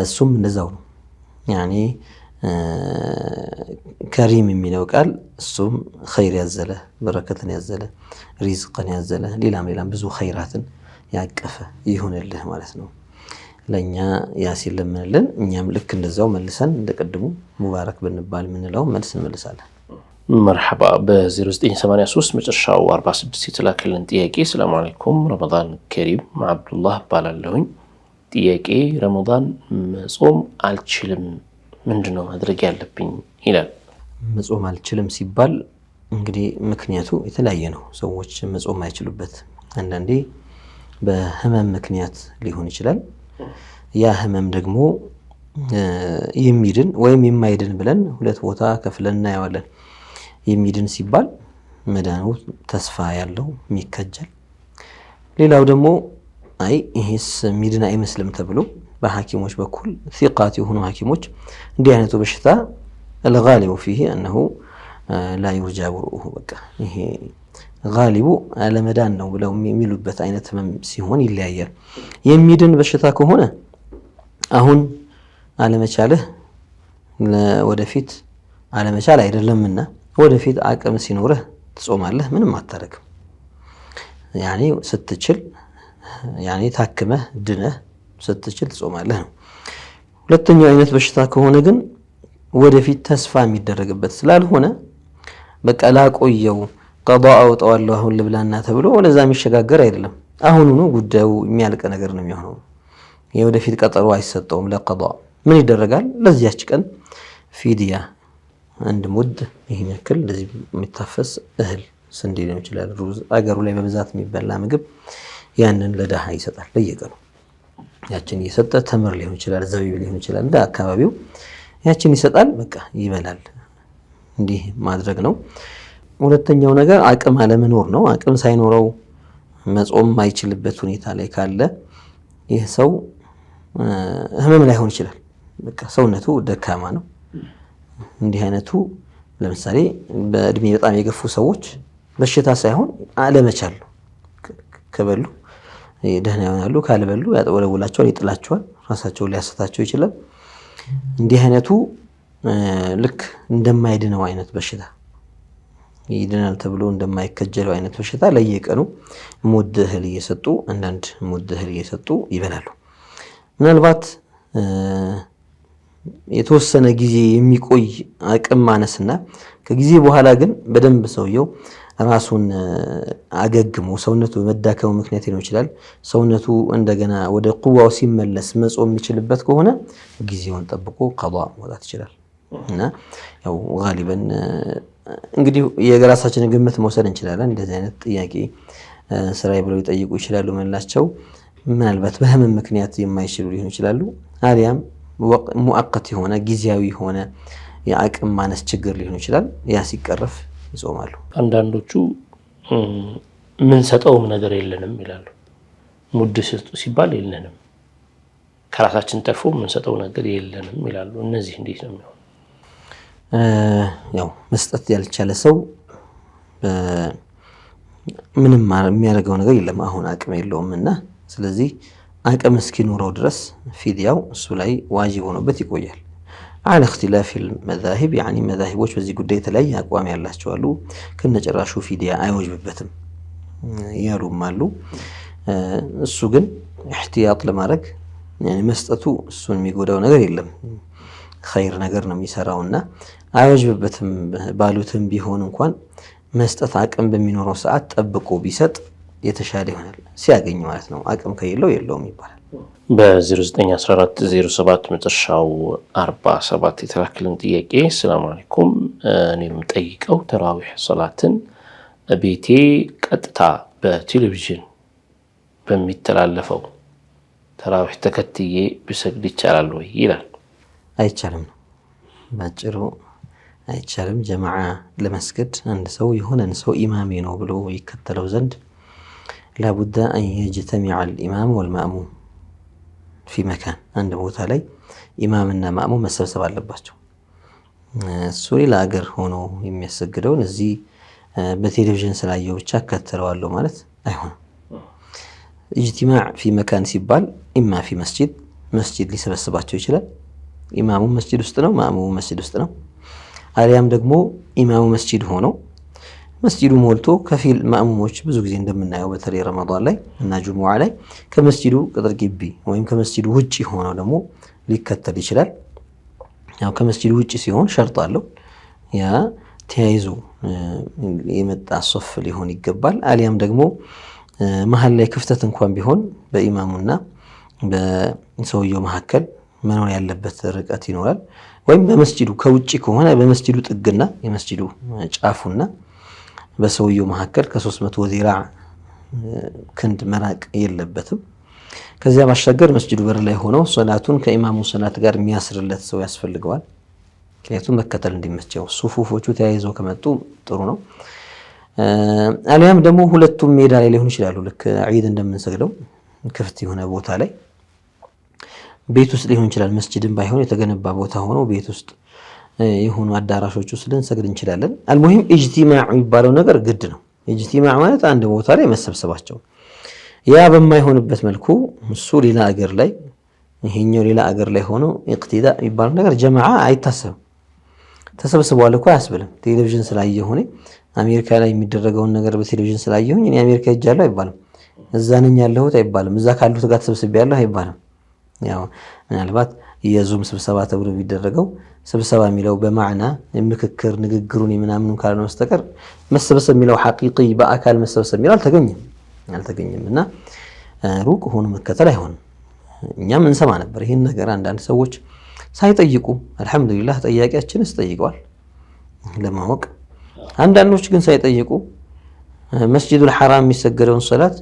እሱም እንደዛው ነው። ያኔ ከሪም የሚለው ቃል እሱም ኸይር ያዘለ በረከትን ያዘለ ሪዝቅን ያዘለ ሌላም ብዙ ኸይራትን ያቀፈ ይሁንልህ ማለት ነው። ለኛ ያሲል ለምንልን እኛም ልክ እንደዛው መልሰን እንደቀድሙ ሙባረክ ብንባል ምንለው መልስ እንመልሳለን። መርሐባ። በ0983 መጨረሻው 46 የተላከልን ጥያቄ ሰላም አለይኩም ረመዳን ከሪም አብዱላህ ባላለሁኝ። ጥያቄ ረመዳን መጾም አልችልም ምንድነው ማድረግ ያለብኝ ይላል። መጾም አልችልም ሲባል እንግዲህ ምክንያቱ የተለያየ ነው። ሰዎች መጾም አይችሉበት አንዳንዴ በህመም ምክንያት ሊሆን ይችላል። ያ ህመም ደግሞ የሚድን ወይም የማይድን ብለን 2 ቦታ ከፍለን እናየዋለን። የሚድን ሲባል መዳኑ ተስፋ ያለው የሚከጀል፣ ሌላው ደግሞ አይ ይሄስ ሚድን አይመስልም ተብሎ በሐኪሞች በኩል ثقات የሆኑ ሐኪሞች እንዲህ አይነቱ በሽታ الغالب فيه انه لا يرجى برؤه በቃ ይሄ ጋሊቡ አለመዳን ነው ብለው የሚሉበት አይነት ህመም ሲሆን ይለያያል። የሚድን በሽታ ከሆነ አሁን አለመቻልህ ወደፊት አለመቻል አይደለምና ወደፊት አቅም ሲኖርህ ትጾማለህ፣ ምንም አታረግም። ያኔ ስትችል ያኔ ታክመህ ድነህ ስትችል ትጾማለህ ነው። ሁለተኛው አይነት በሽታ ከሆነ ግን ወደፊት ተስፋ የሚደረግበት ስላልሆነ በቃ ላቆየው ቀዷ አውጣዋለሁ አሁን ልብላና ተብሎ ወለዛ የሚሸጋገር አይደለም። አሁኑኑ ጉዳዩ የሚያልቅ ነገር ነው የሚሆነው። የወደፊት ቀጠሮ አይሰጠውም ለቀዷ። ምን ይደረጋል? ለዚያች ቀን ፊዲያ አንድ ሙድ ይሄን ያክል እንደዚህ የሚታፈስ እህል ስንዴ ሊሆን ይችላል፣ ሩዝ አገሩ ላይ በብዛት የሚበላ ምግብ ያንን ለደሃ ይሰጣል በየቀኑ። ያችን እየሰጠ ተምር ሊሆን ይችላል፣ ዘቢብ ሊሆን ይችላል፣ እንደ አካባቢው ያችን ይሰጣል፣ በቃ ይበላል። እንዲህ ማድረግ ነው። ሁለተኛው ነገር አቅም አለመኖር ነው። አቅም ሳይኖረው መጾም ማይችልበት ሁኔታ ላይ ካለ ይህ ሰው ህመም ላይሆን ይችላል፣ በቃ ሰውነቱ ደካማ ነው። እንዲህ አይነቱ ለምሳሌ በእድሜ በጣም የገፉ ሰዎች በሽታ ሳይሆን አለመቻል ከበሉ ደህና ይሆናሉ፣ ካልበሉ ያጠወለውላቸዋል፣ ይጥላቸዋል፣ ራሳቸውን ሊያስታቸው ይችላል። እንዲህ አይነቱ ልክ እንደማይድነው አይነት በሽታ ይድናል ተብሎ እንደማይከጀለው አይነት በሽታ ለየቀኑ ሙድ እህል እየሰጡ አንዳንድ ሙድ እህል እየሰጡ ይበላሉ። ምናልባት የተወሰነ ጊዜ የሚቆይ አቅም ማነስና ከጊዜ በኋላ ግን በደንብ ሰውየው ራሱን አገግሞ ሰውነቱ በመዳከሙ ምክንያት ሊሆን ይችላል ሰውነቱ እንደገና ወደ ቁዋው ሲመለስ መጾም የሚችልበት ከሆነ ጊዜውን ጠብቆ ቀዷ መውጣት ይችላል። እና ያው ጋሊበን እንግዲህ የራሳችንን ግምት መውሰድ እንችላለን። እንደዚህ አይነት ጥያቄ ስራዬ ብለው ይጠይቁ ይችላሉ። መላቸው ምናልባት በህመም ምክንያት የማይችሉ ሊሆኑ ይችላሉ። አሊያም ሙአቀት የሆነ ጊዜያዊ የሆነ የአቅም ማነስ ችግር ሊሆን ይችላል። ያ ሲቀረፍ ይጾማሉ። አንዳንዶቹ ምን ሰጠውም ነገር የለንም ይላሉ። ሙድ ስጡ ሲባል የለንም፣ ከራሳችን ተርፎ ምን ሰጠው ነገር የለንም ይላሉ። እነዚህ እንዴት ነው የሚሆነው? ያው መስጠት ያልቻለ ሰው ምንም የሚያደርገው ነገር የለም፣ አሁን አቅም የለውምና ስለዚህ አቅም እስኪኖረው ድረስ ፊዲያው እሱ ላይ ዋጅብ ሆኖበት ይቆያል። على اختلاف المذاهب يعني مذاهبዎች በዚህ ጉዳይ የተለያየ አቋም ያላቸው አሉ። ከነጨራሹ ፊዲያ አይወጅብበትም ያሉም አሉ። እሱ ግን احتياط ለማድረግ يعني መስጠቱ እሱን የሚጎዳው ነገር የለም፣ ኸይር ነገር ነው የሚሰራውና አይወጅብበትም ባሉትም ቢሆን እንኳን መስጠት አቅም በሚኖረው ሰዓት ጠብቆ ቢሰጥ የተሻለ ይሆናል፣ ሲያገኝ ማለት ነው። አቅም ከሌለው የለውም ይባላል። በ091407 መጨረሻው 47 የተላከልን ጥያቄ ሰላም አለይኩም፣ እኔም ጠይቀው ተራዊህ ሶላትን ቤቴ ቀጥታ በቴሌቪዥን በሚተላለፈው ተራዊህ ተከትዬ ብሰግድ ይቻላል ወይ ይላል። አይቻልም ነው ባጭሩ፣ አይቻልም። ጀማዓ ለመስገድ አንድ ሰው የሆነን ሰው ኢማሜ ነው ብሎ ይከተለው ዘንድ ላቡደ አን የጅተሚዐ አልኢማም ወልማእሙም ፊ መካን፣ አንድ ቦታ ላይ ኢማምና ማእሙም መሰብሰብ አለባቸው። እሱ ሌላ አገር ሆኖ የሚያሰግደውን እዚህ በቴሌቪዥን ስላየው ብቻ እከተለዋለሁ ማለት አይሆንም። ኢጅቲማዕ ፊ መካን ሲባል ኢማ ፊ መስጂድ ሊሰበስባቸው ይችላል። ኢማሙ መስጂድ ውስጥ ነው፣ ማእሙሙ መስጂድ ውስጥ ነው። አሊያም ደግሞ ኢማሙ መስጂድ ሆኖ መስጂዱ ሞልቶ ከፊል ማእሙሞች ብዙ ጊዜ እንደምናየው በተለይ ረመዳን ላይ እና ጁሙዓ ላይ ከመስጂዱ ቅጥር ግቢ ወይም ከመስጂዱ ውጪ ሆኖ ደግሞ ሊከተል ይችላል። ያው ከመስጂዱ ውጪ ሲሆን ሸርጥ አለው። ያ ተያይዞ የመጣ ሶፍ ሊሆን ይገባል። አሊያም ደግሞ መሀል ላይ ክፍተት እንኳን ቢሆን በኢማሙና በሰውየው መካከል መኖር ያለበት ርቀት ይኖራል። ወይም በመስጂዱ ከውጪ ከሆነ በመስጂዱ ጥግና የመስጂዱ ጫፉና በሰውየው መካከል ከ300 ዚራዕ ክንድ መራቅ የለበትም። ከዚያ ባሻገር መስጂዱ በር ላይ ሆኖ ሶላቱን ከኢማሙ ሶላት ጋር የሚያስርለት ሰው ያስፈልገዋል። ምክንያቱም መከተል እንዲመቸው ሱፉፎቹ ተያይዘው ከመጡ ጥሩ ነው። አሊያም ደግሞ ሁለቱም ሜዳ ላይ ሊሆኑ ይችላሉ። ልክ ዒድ እንደምንሰግደው ክፍት የሆነ ቦታ ላይ ቤት ውስጥ ሊሆን ይችላል። መስጂድም ባይሆን የተገነባ ቦታ ሆኖ ቤት ውስጥ የሆኑ አዳራሾች ውስጥ ልንሰግድ እንችላለን። አልሙሂም ኢጅቲማዕ የሚባለው ነገር ግድ ነው። ኢጅቲማዕ ማለት አንድ ቦታ ላይ መሰብሰባቸው። ያ በማይሆንበት መልኩ እሱ ሌላ አገር ላይ ይሄኛው ሌላ አገር ላይ ሆኖ ኢቅቲዳ የሚባለው ነገር ጀማዓ አይታሰብም። ተሰብስበዋል እኮ አያስብልም። ቴሌቪዥን ስላየሁኝ አሜሪካ ላይ የሚደረገውን ነገር በቴሌቪዥን ስላየሁኝ እኔ አሜሪካ ሄጃለሁ አይባልም። እዛ ነኝ ያለሁት አይባልም። እዛ ካሉት ጋር ተሰብስቤያለሁ አይባልም። ያው ምናልባት የዙም ስብሰባ ተብሎ የሚደረገው ስብሰባ የሚለው በማዕና ምክክር ንግግሩን የምናምኑን ካልሆነ በስተቀር መሰብሰብ የሚለው ሐቂቂ በአካል መሰብሰብ የሚለው አልተገኘም እና ሩቅ ሆኖ መከተል አይሆንም። እኛም እንሰማ ነበር ይህን ነገር አንዳንድ ሰዎች ሳይጠይቁ፣ አልሐምዱሊላህ ጠያቂያችንስ ጠይቀዋል ለማወቅ። አንዳንዶች ግን ሳይጠይቁ መስጂዱል ሐራም የሚሰገደውን ሶላት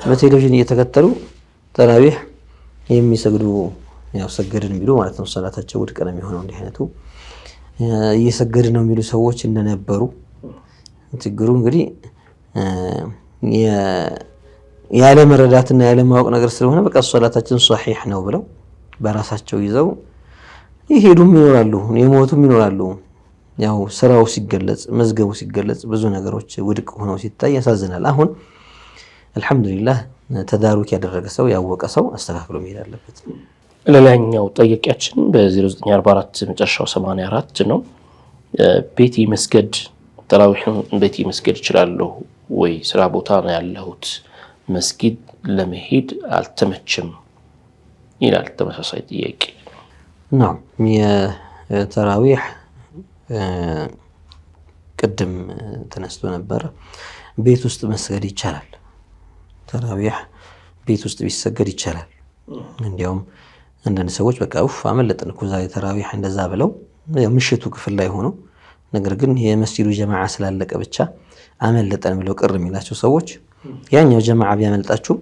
በቴሌቪዥን እየተከተሉ ተራዊህ የሚሰግዱ ያው ሰገድን የሚሉ ማለት ነው። ሶላታቸው ውድቅ ነው የሚሆነው። እንዲህ አይነቱ እየሰገድ ነው የሚሉ ሰዎች እንደነበሩ ችግሩ እንግዲህ ያለ መረዳትና ያለ ማወቅ ነገር ስለሆነ በቃ ሶላታችን ሷሂህ ነው ብለው በራሳቸው ይዘው ይሄዱም ይኖራሉ፣ የሞቱም ይኖራሉ። ያው ስራው ሲገለጽ መዝገቡ ሲገለጽ ብዙ ነገሮች ውድቅ ሆነው ሲታይ ያሳዝናል። አሁን አልሐምዱሊላህ ተዳሩክ ያደረገ ሰው ያወቀ ሰው አስተካክሎ መሄድ አለበት። ሌላኛው ጠያቂያችን በ0944 መጨረሻው 84 ነው። ቤት መስገድ ተራዊህን ቤት መስገድ እችላለሁ ወይ? ስራ ቦታ ነው ያለሁት፣ መስጊድ ለመሄድ አልተመችም ይላል። ተመሳሳይ ጥያቄ ነው። የተራዊህ ቅድም ተነስቶ ነበር። ቤት ውስጥ መስገድ ይቻላል። ተራዊህ ቤት ውስጥ ቢሰገድ ይቻላል። እንዲያውም አንዳንድ ሰዎች በቃ አመለጠን እኮ ዛሬ ተራዊህ እንደዛ ብለው ምሽቱ ክፍል ላይ ሆኖ ነገር ግን የመስጂዱ ጀማዓ ስላለቀ ብቻ አመለጠን ብለው ቅር የሚላቸው ሰዎች ያኛው ጀማዓ ቢያመልጣችሁ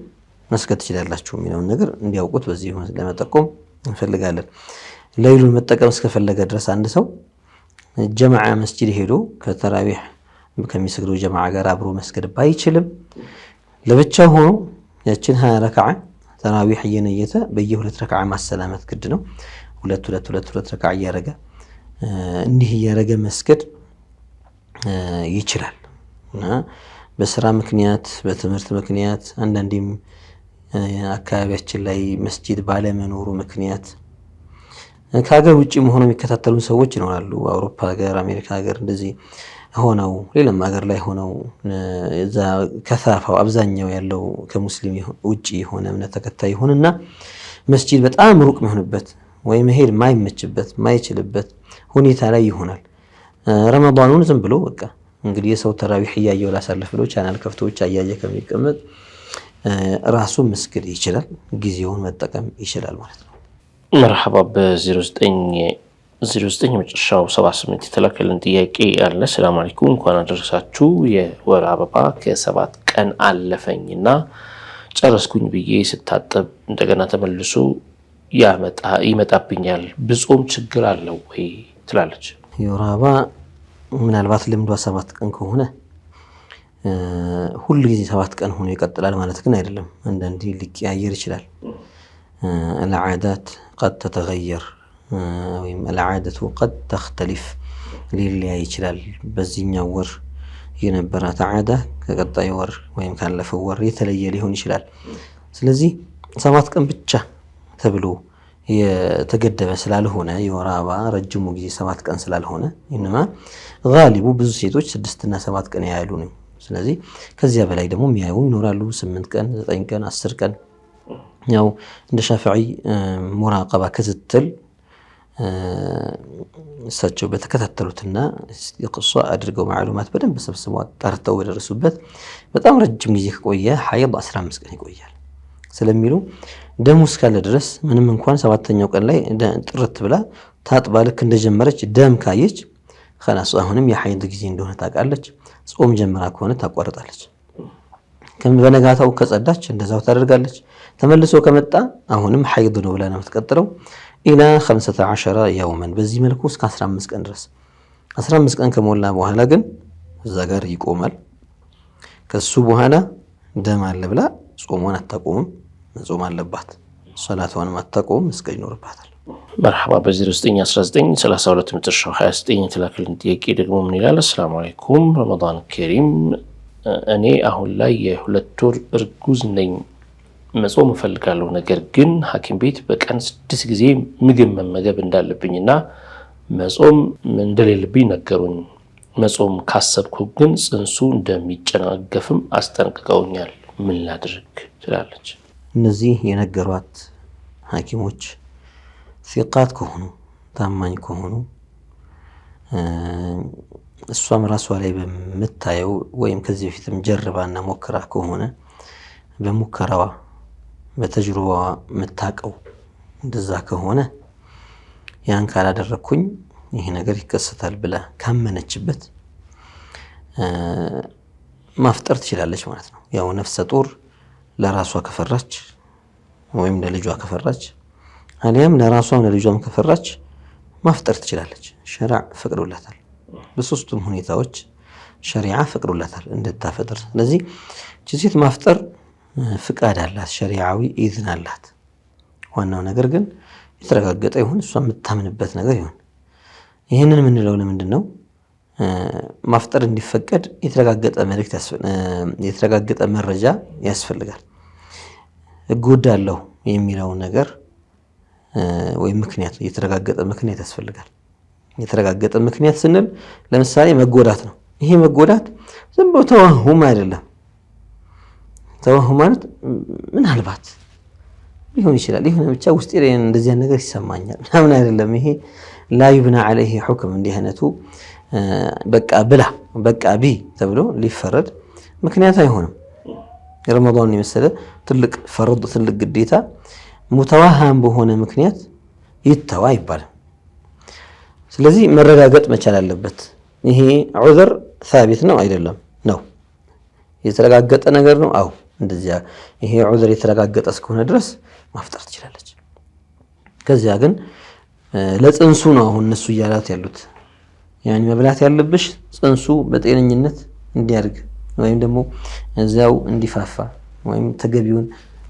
መስገድ ትችላላችሁ የሚለውን ነገር እንዲያውቁት በዚህ ለመጠቆም እንፈልጋለን። ለይሉን መጠቀም እስከፈለገ ድረስ አንድ ሰው ጀማዓ መስጂድ ሄዶ ከተራዊህ ከሚሰግደው ጀማዓ ጋር አብሮ መስገድ ባይችልም ለብቻው ሆኖ ያችን 20 ረክዓ ተራዊህ እየነየተ በየ2 ረክዓ ማሰላመት ግድ ነው። ሁለት ረክዓ እያረገ እንዲህ እያረገ መስገድ ይችላል። እና በስራ ምክንያት በትምህርት ምክንያት አንዳንዴም አካባቢያችን ላይ መስጂድ ባለመኖሩ ምክንያት ከሀገር ውጭ ሆነው የሚከታተሉ ሰዎች ይኖራሉ። አውሮፓ ሀገር፣ አሜሪካ ሀገር እንደዚህ ሆነው ሌላም ሀገር ላይ ሆነው እዛ ከሳፋው አብዛኛው ያለው ከሙስሊም ውጪ የሆነ እምነት ተከታይ ይሁንና መስጂድ በጣም ሩቅ የሚሆንበት ወይ መሄድ ማይመችበት ማይችልበት ሁኔታ ላይ ይሆናል። ረመዳኑን ዝም ብሎ በቃ እንግዲህ የሰው ተራዊህ እያየው ላሳልፍ ብሎ ቻናል ከፍቶ ብቻ እያየ ከሚቀመጥ ራሱ መስገድ ይችላል፣ ጊዜውን መጠቀም ይችላል ማለት ነው። መርሐባ በ09 መጨረሻው 78 የተላከልን ጥያቄ አለ። ሰላም አለይኩም፣ እንኳን አደረሳችሁ። የወር አበባ ከ7 ቀን አለፈኝና ጨረስኩኝ ብዬ ስታጠብ እንደገና ተመልሶ ይመጣብኛል። ብጾም ችግር አለው ወይ ትላለች። የወር አበባ ምናልባት ልምዷ 7 ቀን ከሆነ ሁሉ ጊዜ 7 ቀን ሆኖ ይቀጥላል ማለት ግን አይደለም። አንዳንዴ ሊቀያየር ይችላል። العادات قد تتغير ወይም العادة قد تختلف ሊለያይ ይችላል። በዚህኛው ወር የነበራት ዓዳ ከቀጣዩ ወር ወይም ካለፈው ወር የተለየ ሊሆን ይችላል። ስለዚህ 7 ቀን ብቻ ተብሎ የተገደበ ስላልሆነ የወር አበባ ረጅሙ ጊዜ 7 ቀን ስላልሆነ ኢንማ ጋሊቡ ብዙ ሴቶች 6 እና 7 ቀን ያያሉ ነው። ስለዚህ ከዚያ በላይ ደግሞ የሚያዩ ይኖራሉ። 8 ቀን፣ 9 ቀን፣ 10 ቀን ያው እንደ ሻፊዒ ሙራቀባ ክትትል እሳቸው በተከታተሉትና ይቅሷ አድርገው ማዕሉማት በደንብ ሰብስበው አጣርተው በደረሱበት በጣም ረጅም ጊዜ ከቆየ ሐይድ 15 ቀን ይቆያል ስለሚሉ ደሙ እስካለ ድረስ ምንም እንኳን 7ኛው ቀን ላይ ጥርት ብላ ታጥባ ልክ እንደጀመረች ደም ካየች خلاص አሁንም የሐይድ ጊዜ እንደሆነ ታውቃለች። ጾም ጀምራ ከሆነ ታቋርጣለች። በነጋታው ከጸዳች እንደዛው ታደርጋለች። ተመልሶ ከመጣ አሁንም ሐይድ ነው ብላ ነው የምትቀጥለው ኢላ 15 يوما በዚህ መልኩ እስከ 15 ቀን ድረስ 15 ቀን ከሞላ በኋላ ግን እዛ ጋር ይቆማል። ከሱ በኋላ ደም አለ ብላ ጾሟን አታቆምም፣ መጾም አለባት። ሶላቷንም አታቆምም፣ መስገድ ይኖርባታል። مرحبا بزير 919 32 مترشو 29 تلاكلن ጥያቄ ደግሞ ምን ይላል? السلام عليكم رمضان كريم እኔ አሁን ላይ የሁለት ወር እርጉዝ ነኝ። መጾም እፈልጋለሁ፣ ነገር ግን ሐኪም ቤት በቀን 6 ጊዜ ምግብ መመገብ እንዳለብኝና መጾም እንደሌለብኝ ነገሩኝ። መጾም ካሰብኩ ግን ጽንሱ እንደሚጨናገፍም አስጠንቅቀውኛል። ምን ላድርግ ትላለች። እነዚህ የነገሯት ሐኪሞች ሲቃት ከሆኑ ታማኝ ከሆኑ እሷም ራሷ ላይ በምታየው ወይም ከዚህ በፊትም ጀርባና ሞክራ ከሆነ በሙከራዋ በተጅሩባዋ የምታቀው እንደዛ ከሆነ ያን ካላደረኩኝ ይሄ ነገር ይከሰታል ብላ ካመነችበት ማፍጠር ትችላለች ማለት ነው። ያው ነፍሰ ጡር ለራሷ ከፈራች ወይም ለልጇ ከፈራች አሊያም ለራሷም ለልጇም ከፈራች ማፍጠር ትችላለች። ሸሪዓ ፈቅዶላታል። በሶስቱም ሁኔታዎች ሸሪዓ ፈቅዶላታል እንድታፈጥር። ስለዚህ ሴት ማፍጠር ፍቃድ አላት፣ ሸሪዓዊ ኢዝን አላት። ዋናው ነገር ግን የተረጋገጠ ይሁን፣ እሷ የምታምንበት ነገር ይሁን። ይህንን የምንለው ለምንድን ነው? ማፍጠር እንዲፈቀድ የተረጋገጠ መረጃ ያስፈልጋል። እጎዳለሁ የሚለው ነገር ወይም ምክንያት የተረጋገጠ ምክንያት ያስፈልጋል። የተረጋገጠ ምክንያት ስንል ለምሳሌ መጎዳት ነው። ይሄ መጎዳት ዝም ብሎ ተወሁም አይደለም። ተወሁም ማለት ምናልባት ሊሆን ይችላል፣ ይሁን ብቻ ውስጤ ላይ እንደዚህ ነገር ይሰማኛል ምናምን አይደለም። ይሄ ላ ይብና ዐለይሂ ሁክም እንዲህ አይነቱ በቃ ብላ በቃ ቢ ተብሎ ሊፈረድ ምክንያት አይሆንም። ረመዳን የመሰለ ትልቅ ፈርድ ትልቅ ግዴታ ሙተዋሃም በሆነ ምክንያት ይተዋ ይባላል። ስለዚህ መረጋገጥ መቻል አለበት። ይሄ ዑዝር ሳቢት ነው አይደለም ነው የተረጋገጠ ነገር ነው። አው እንደዚያ ይሄ ዑዝር የተረጋገጠ እስከሆነ ድረስ ማፍጠር ትችላለች። ከዚያ ግን ለጽንሱ ነው አሁን እነሱ እያላት ያሉት። ያኒ መብላት ያለብሽ ጽንሱ በጤነኝነት እንዲያድግ ወይም ደግሞ እዛው እንዲፋፋ ወይም ተገቢውን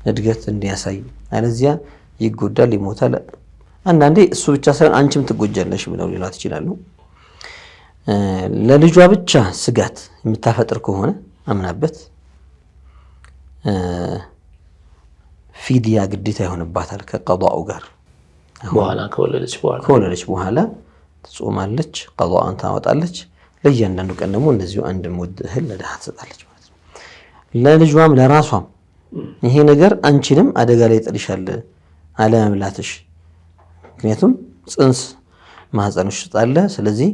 እድገት እንዲያሳይ፣ አለዚያ ይጎዳል፣ ይሞታል። አንዳንዴ እሱ ብቻ ሳይሆን አንቺም ትጎጃለሽ ብለው ሊላት ይችላሉ። ለልጇ ብቻ ስጋት የምታፈጥር ከሆነ አምናበት ፊዲያ ግዴታ ይሆንባታል ከቀዷኡ ጋር። በኋላ ከወለደች በኋላ ትጾማለች፣ ቀዷአን ታወጣለች። ለእያንዳንዱ ቀን ደግሞ እንደዚሁ አንድ ሙድ እህል ለድሃ ትሰጣለች ማለት ነው። ለልጇም ለራሷም ይሄ ነገር አንቺንም አደጋ ላይ ጥልሻል አለመብላትሽ። ምክንያቱም ጽንስ ማህፀንሽ ውስጥ አለ። ስለዚህ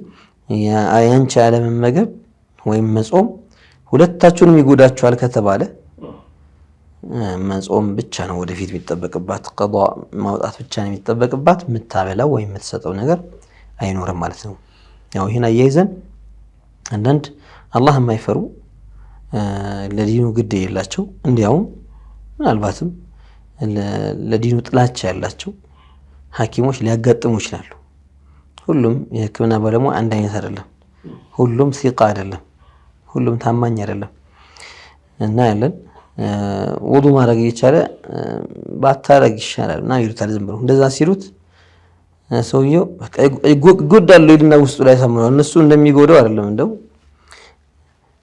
ያንቺ አለመመገብ ወይም መጾም ሁለታችሁንም ይጎዳችኋል ከተባለ መጾም ብቻ ነው ወደፊት የሚጠበቅባት፣ ቀዷ ማውጣት ብቻ ነው የሚጠበቅባት። የምታበላው ወይም የምትሰጠው ነገር አይኖርም ማለት ነው። ያው ይሄን አያይዘን አንዳንድ አላህ የማይፈሩ ለዲኑ ግድ የሌላቸው እንዲያውም ምናልባትም ለዲኑ ጥላቻ ያላቸው ሐኪሞች ሊያጋጥሙ ይችላሉ። ሁሉም የሕክምና ባለሙያ አንድ አይነት አይደለም። ሁሉም ሲቃ አይደለም። ሁሉም ታማኝ አይደለም። እና ያለን ውዱ ማድረግ እየቻለ ባታረግ ይሻላል እና ይሉታል። ዝም ብሎ እንደዛ ሲሉት ሰውየው በቃ ይጎዳል ይልና ውስጡ ላይ ሰምነው እነሱ እንደሚጎዳው አይደለም እንደው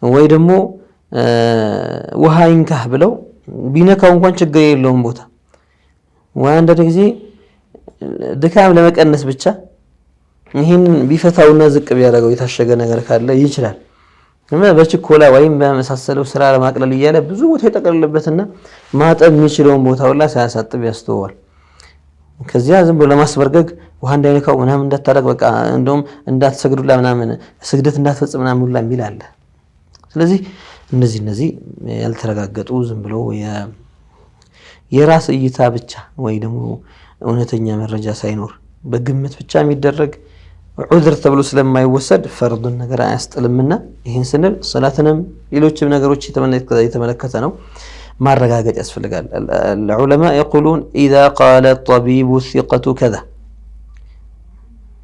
ወይ ደግሞ ውሃ ይንካህ ብለው ቢነካው እንኳን ችግር የለውም ቦታ ወይ አንዳንድ ጊዜ ድካም ለመቀነስ ብቻ ይሄንን ቢፈታውና ዝቅ ቢያደርገው የታሸገ ነገር ካለ ይችላል። በችኮላ ወይም በመሳሰለው ስራ ለማቅለል እያለ ብዙ ቦታ የተቀለለበትና ማጠብ የሚችለውን ቦታ ሁላ ሳያሳጥብ ያስተዋል። ከዚያ ዝም ብሎ ለማስበርገግ ውሃ እንዳይነካው ምናምን እንዳታረግ በቃ እንደውም እንዳትሰግዱላ ምናምን ስግደት እንዳትፈጽም ምናምን ሁላ የሚል አለ። ስለዚህ እነዚህ ያልተረጋገጡ ዝም ብሎ የራስ እይታ ብቻ ወይ ደግሞ እውነተኛ መረጃ ሳይኖር በግምት ብቻ የሚደረግ ዑዝር ተብሎ ስለማይወሰድ ፈርዱን ነገር አያስጥልምና ይህን ስንል ሶላትንም ሌሎችም ነገሮች የተመለከተ ነው ማረጋገጥ ያስፈልጋል። العلماء يقولون اذا قال الطبيب الثقة كذا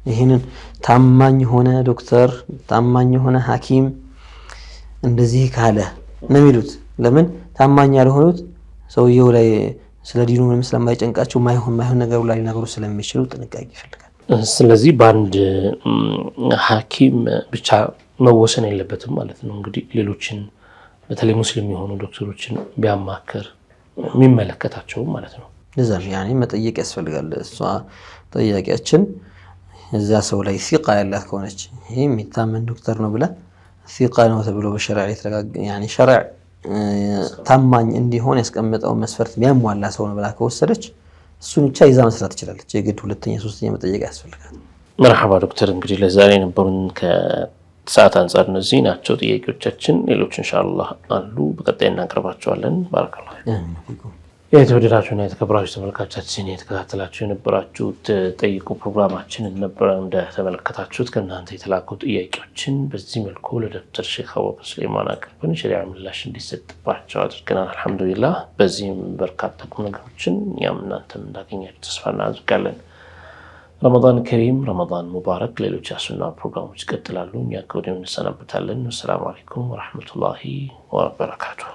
ይህንን ታማኝ ሆነ ዶክተር ታማኝ ሆነ ሐኪም እንደዚህ ካለ ነው የሚሉት። ለምን ታማኝ ያልሆኑት ሰውየው ላይ ስለ ዲኑ ምንም ስለማይጨንቃቸው ማይሆን ነገር ላይ ነገሩ ስለሚችሉ ጥንቃቄ ይፈልጋል። ስለዚህ በአንድ ሐኪም ብቻ መወሰን የለበትም ማለት ነው። እንግዲህ ሌሎችን በተለይ ሙስሊም የሆኑ ዶክተሮችን ቢያማክር የሚመለከታቸው ማለት ነው። ለዛም ያኔ መጠየቅ ያስፈልጋል። እሷ ጠያቂያችን እዛ ሰው ላይ ሲቃ ያላት ከሆነች ይሄ የሚታመን ዶክተር ነው ብላ ሲቃ ነው ተብሎ በሸሪዓ የተረጋገጠ ያኔ ሸሪዓ ታማኝ እንዲሆን ያስቀመጠው መስፈርት የሚያሟላ ሰው ነው ብላ ከወሰደች እሱን ብቻ ይዛ መስራት ትችላለች። የግድ ሁለተኛ ሶስተኛ መጠየቅ ያስፈልጋል። መርሐባ ዶክተር፣ እንግዲህ ለዛሬ ነበሩን ከሰዓት አንፃር እነዚህ ናቸው ጥያቄዎቻችን። ሌሎች ኢንሻአላህ አሉ በቀጣይ እናቀርባቸዋለን። ባረካላህ። የተወደዳችሁና የተከበራችሁ ተመልካቾቻችን የተከታተላችሁ የነበራችሁት ጠይቁ ፕሮግራማችንን ነበር። እንደተመለከታችሁት ከእናንተ የተላኩ ጥያቄዎችን በዚህ መልኩ ለዶክተር ሼክ አቡበከር ሱለይማን አቅርበን ሸሪዓ ምላሽ እንዲሰጥባቸው አድርገናል። አልሐምዱሊላህ። በዚህም በርካታ ቁም ነገሮችን እኛም እናንተም እንዳገኛችሁ ተስፋ እናደርጋለን። ረመዳን ከሪም፣ ረመዳን ሙባረክ። ሌሎች የሱና ፕሮግራሞች ይቀጥላሉ። እኛ ከወዲሁ እንሰናበታለን። ወሰላሙ አለይኩም ወራህመቱላሂ ወበረካቱሁ።